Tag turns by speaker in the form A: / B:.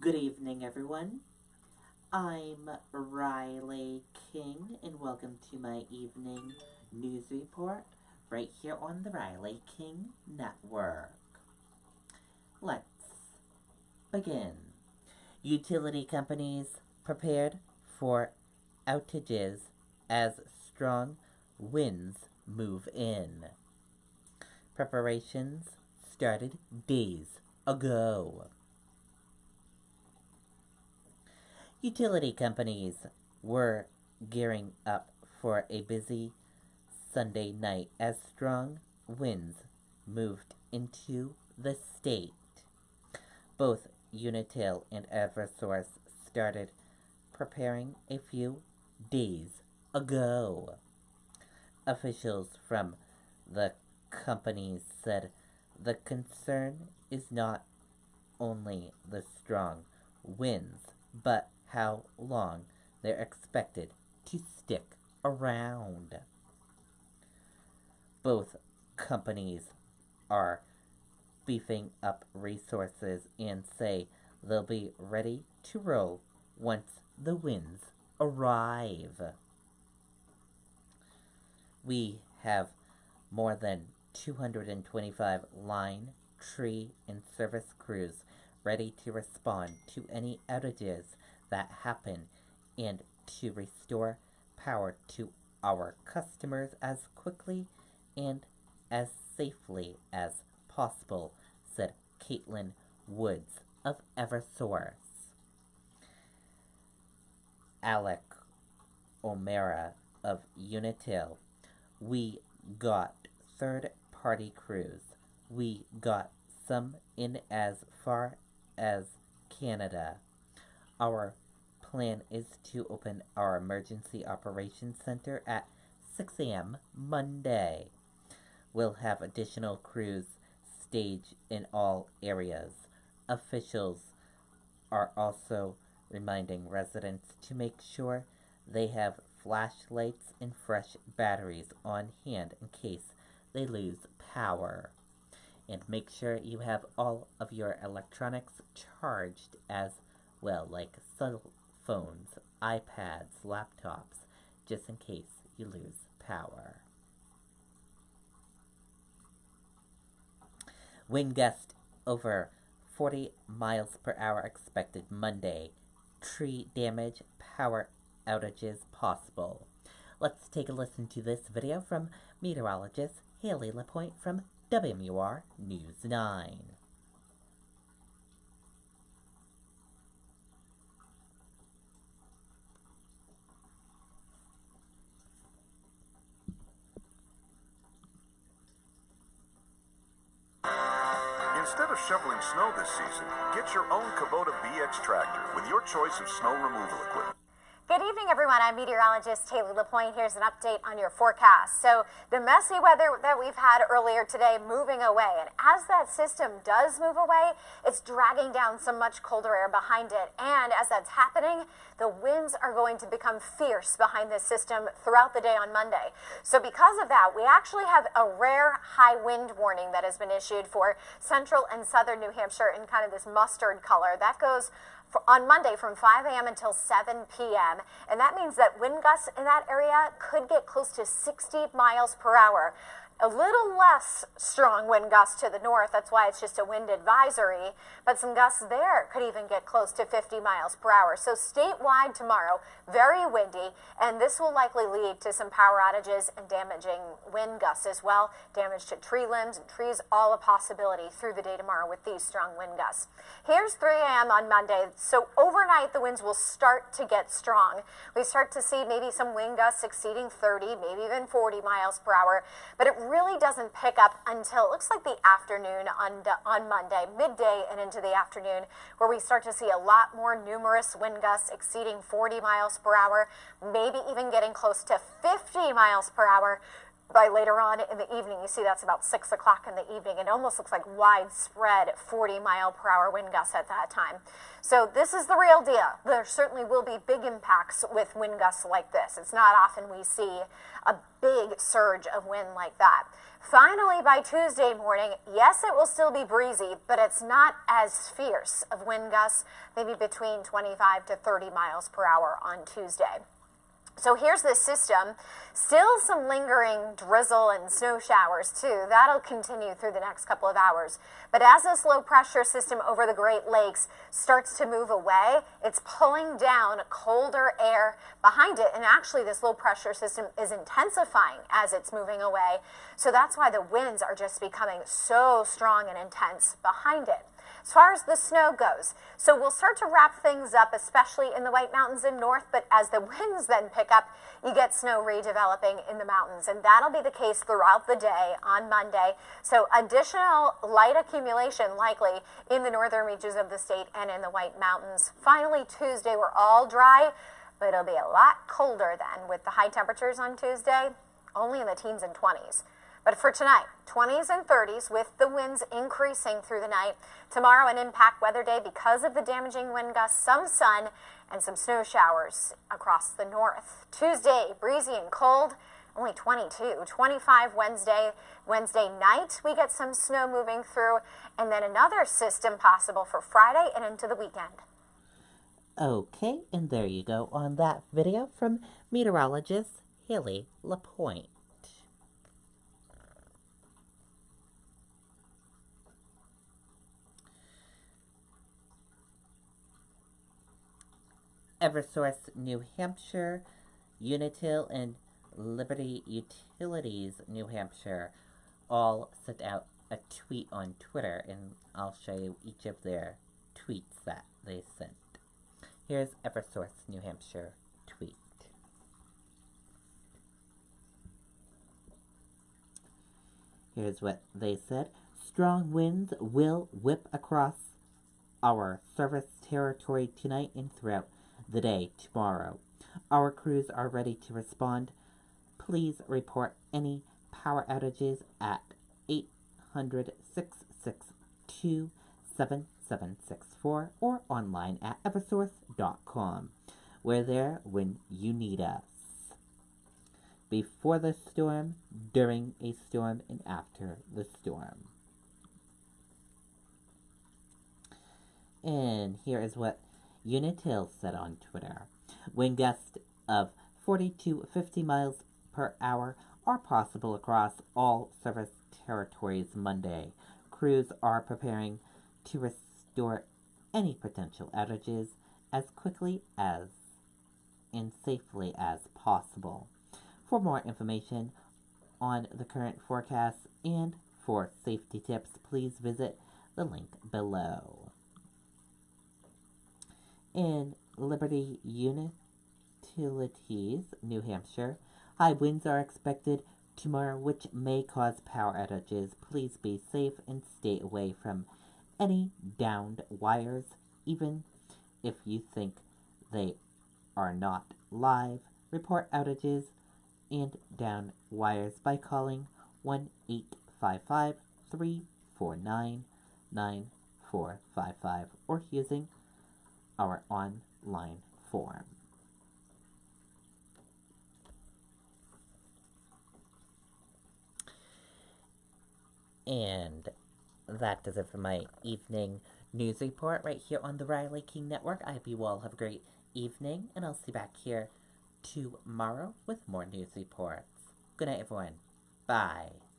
A: Good evening, everyone. I'm Riley King, and welcome to my evening news report right here on the Riley King Network. Let's begin. Utility companies prepared for outages as strong winds move in. Preparations started days ago. Utility companies were gearing up for a busy Sunday night as strong winds moved into the state. Both Unitil and Eversource started preparing a few days ago. Officials from the companies said the concern is not only the strong winds, but how long they're expected to stick around. Both companies are beefing up resources and say they'll be ready to roll once the winds arrive. We have more than 225 line, tree, and service crews ready to respond to any outages that happen and to restore power to our customers as quickly and as safely as possible, said Caitlin Woods of Eversource. Alec O'Mara of Unitil. We got third-party crews. We got some in as far as Canada. Our plan is to open our emergency operations center at 6 a.m. Monday. We'll have additional crews staged in all areas. Officials are also reminding residents to make sure they have flashlights and fresh batteries on hand in case they lose power. And make sure you have all of your electronics charged as well, like cell phones, iPads, laptops, just in case you lose power. Wind gust over 40 miles per hour expected Monday. Tree damage, power outages possible. Let's take a listen to this video from meteorologist Haley LaPointe from WMUR News 9.
B: Instead of shoveling snow this season, get your own Kubota BX tractor with your choice of snow removal equipment.
C: Good evening, everyone. I'm meteorologist Haley LaPointe. Here's an update on your forecast. So the messy weather that we've had earlier today moving away, and as that system does move away, it's dragging down some much colder air behind it. And as that's happening, the winds are going to become fierce behind this system throughout the day on Monday. So because of that, we actually have a rare high wind warning that has been issued for central and southern New Hampshire in kind of this mustard color. That goes on Monday from 5 a.m. until 7 p.m. And that means that wind gusts in that area could get close to 60 miles per hour. A little less strong wind gusts to the north. That's why it's just a wind advisory. But some gusts there could even get close to 50 miles per hour. So statewide tomorrow, very windy, and this will likely lead to some power outages and damaging wind gusts as well. Damage to tree limbs and trees, all a possibility through the day tomorrow with these strong wind gusts. Here's 3 a.m. on Monday. So overnight, the winds will start to get strong. We start to see maybe some wind gusts exceeding 30, maybe even 40 miles per hour. But it really doesn't pick up until it looks like the afternoon on Monday, midday and into the afternoon, where we start to see a lot more numerous wind gusts exceeding 40 miles per hour, maybe even getting close to 50 miles per hour by later on in the evening, you see that's about 6 o'clock in the evening. It almost looks like widespread 40-mile-per-hour wind gusts at that time. So this is the real deal. There certainly will be big impacts with wind gusts like this. It's not often we see a big surge of wind like that. Finally, by Tuesday morning, yes, it will still be breezy, but it's not as fierce of wind gusts, maybe between 25 to 30 miles per hour on Tuesday. So here's the system. Still some lingering drizzle and snow showers too. That'll continue through the next couple of hours. But as this low pressure system over the Great Lakes starts to move away, it's pulling down colder air behind it. And actually this low pressure system is intensifying as it's moving away. So that's why the winds are just becoming so strong and intense behind it. As far as the snow goes, so we'll start to wrap things up, especially in the White Mountains and north, but as the winds then pick up, you get snow redeveloping in the mountains, and that'll be the case throughout the day on Monday. So additional light accumulation likely in the northern reaches of the state and in the White Mountains. Finally, Tuesday, we're all dry, but it'll be a lot colder then with the high temperatures on Tuesday, only in the teens and 20s. But for tonight, 20s and 30s with the winds increasing through the night. Tomorrow, an impact weather day because of the damaging wind gusts, some sun, and some snow showers across the north. Tuesday, breezy and cold, only 22. 25 Wednesday. Wednesday night, we get some snow moving through, and then another system possible for Friday and into the weekend.
A: Okay, and there you go on that video from meteorologist Haley LaPointe. Eversource New Hampshire, Unitil, and Liberty Utilities New Hampshire all sent out a tweet on Twitter, and I'll show you each of their tweets that they sent. Here's Eversource New Hampshire tweet. Here's what they said. Strong winds will whip across our service territory tonight and throughout the day tomorrow. Our crews are ready to respond. Please report any power outages at 800-662-7764 or online at eversource.com. We're there when you need us. Before the storm, during a storm, and after the storm. And here is what Unitil said on Twitter. Wind gusts of 40 to 50 miles per hour are possible across all service territories Monday. Crews are preparing to restore any potential outages as quickly as and safely as possible. For more information on the current forecast and for safety tips, please visit the link below. In Liberty Utilities, New Hampshire, high winds are expected tomorrow, which may cause power outages. Please be safe and stay away from any downed wires, even if you think they are not live. Report outages and downed wires by calling 1-855-349-9455 or using our online form. And that does it for my evening news report right here on the Riley King Network. I hope you all have a great evening, and I'll see you back here tomorrow with more news reports. Good night, everyone. Bye.